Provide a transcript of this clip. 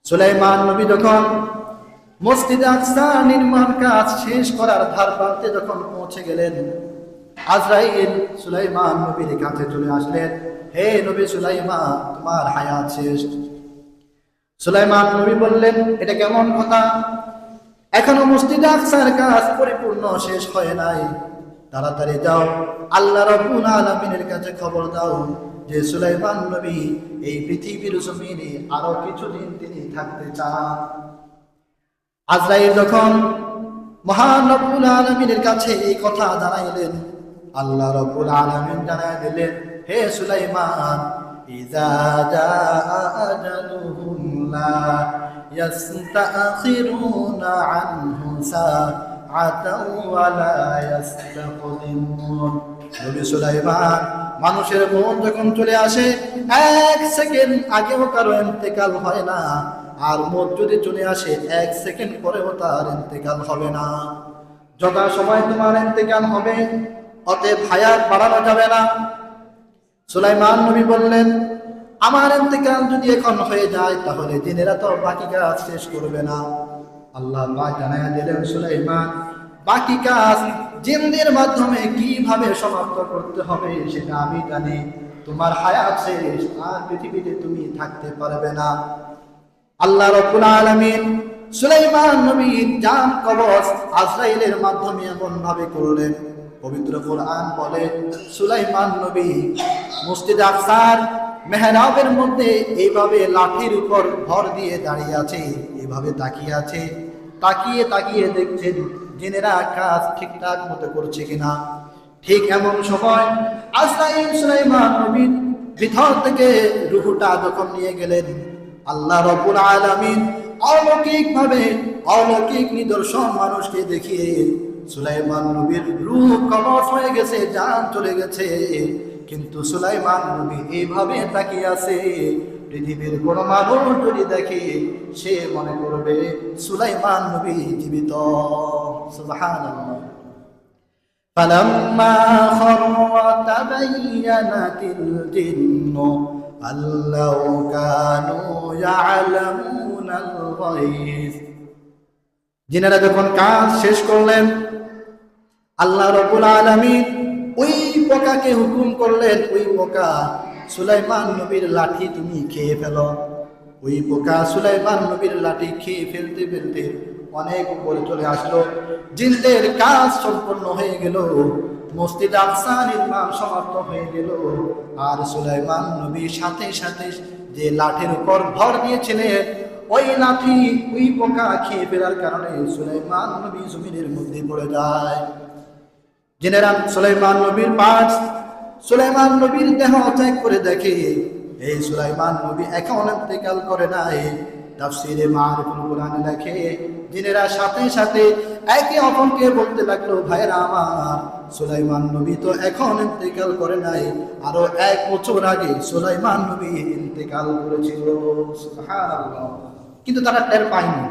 সুলাইমান নবী যখন মসজিদে আকসা নির্মাণ কাজ শেষ করার ধার প্রান্তে যখন পৌঁছে গেলেন, আজরাইল সুলাইমান নবীর কাছে চলে আসলেন। হে নবী সুলাইমান, তোমার হায়াত শেষ। সুলাইমান নবী বললেন, এটা কেমন কথা? এখনো মসজিদে আকসার কাজ পরিপূর্ণ শেষ হয় নাই। তাড়াতাড়ি যাও, আল্লাহ রাব্বুল আলামিনের কাছে খবর দাও যে সুলাইমান নবী এই পৃথিবীর জমিনে আরো কিছুদিন তিনি থাকতে চান। আজরাইল যখন মহান রব্বুল আলামিনের কাছে এই কথা জানাইলেন, আল্লাহ রাব্বুল আলামিন জানাই দিলেন, হে সুলাইমান, ইযা জাআ আজালুহুম লা ইস্তাখিরুনা আনহু সাআতাও ওয়া লা ইস্তাকদিমুন। নবী সুলাইমান, মানুষের মন যখন চলে আসে, এক সেকেন্ড আগেও কারো ইন্তেকাল হয় না, আর মত যদি চলে আসে এক সেকেন্ড পরেও তার ইন্তেকাল হবে না। যথা সময় তোমার ইন্তেকাল হবে, অতএব হায়াত বাড়ানো যাবে না। সুলাইমান নবী বললেন, আমার ইন্তেকাল যদি এখন হয়ে যায় তাহলে জিনেরা তো বাকি কাজ শেষ করবে না। আল্লাহ পাক জানায়া দিলেন, সুলাইমান, বাকি কাজ জিনদের মাধ্যমে কিভাবে সমাপ্ত করতে হবে সেটা আমি জানি। তোমার হায়াত শেষ, আর পৃথিবীতে তুমি থাকতে পারবে না। আল্লাহ রাব্বুল আলামিন সুলাইমান নবীর জান কবজ আজরাইলের মাধ্যমে এমন ভাবে করলেন, পবিত্র কোরআন বলে সুলাইমান নবী মসজিদ আকসার মেহরাবের মধ্যে এইভাবে লাঠির উপর ভর দিয়ে দাঁড়িয়ে আছে, এইভাবে তাকিয়ে আছে। তাকিয়ে তাকিয়ে দেখছেন জিনেরা কাজ ঠিকঠাক মতো করছে কিনা। ঠিক এমন সময় আজরাইল সুলাইমান নবীর ভিতর থেকে রূহটা যখন নিয়ে গেলেন, আল্লাহ রাব্বুল আলামিন অলৌকিক নিদর্শন মানুষকে দেখিয়ে সুলাইমান নবীর রূহ কবজ হয়ে গেছে, জান চলে গেছে। কিন্তু সুলাইমান নবী এইভাবে তাকিয়ে আছে, পৃথিবীর কোন মানুষ যদি দেখে সে মনে করবে সুলাইমান নবী জীবিত। সুবহানাল্লাহ। ফালাম্মা খাররা তাবায়্যানাতিল জিন্নু আল্লাউ কানু ইয়ালামুনাল গায়ব। জিনেরা যখন কাজ শেষ করলেন, আল্লাহ রাব্বুল আলামিন ওই পোকাকে হুকুম করলেন, ওই পোকা সুলাইমান নবীর লাঠি তুমি খেয়ে ফেলো। ওই পোকা সুলাইমান নবীর লাঠি খেয়ে ফেলতে ফেলতে অনেক উপরে চলে আসলো। জিনদের কাজ সম্পন্ন হয়ে গেল, মসজিদ আকসা নির্মাণ সমাপ্ত হয়ে গেল। আর সুলাইমান নবী সাথে সাথে যে লাঠির উপর ভর দিয়েছিলেন, ওই লাঠি ওই পোকা খেয়ে ফেলার কারণে সুলাইমান নবী জমিনের মধ্যে পড়ে যায়। জিনেরা সুলাইমান নবীর পাশ, সুলাইমান নবীর দেহ চেক করে দেখে এই সুলাইমান নবী এখন ইন্তেকাল করে নাই। তাফসীরে মারিফুল কুরআনে লেখে, জিনেরা সাথে সাথে একে অপরকে বলতে লাগলো, ভাইরা আমার, সুলাইমান নবী তো এখন ইন্তেকাল করে নাই, আরো 1 বছর আগে সুলাইমান নবী ইন্তেকাল করেছিল। সুবহানাল্লাহ। কিন্তু তারা টের পায়নি।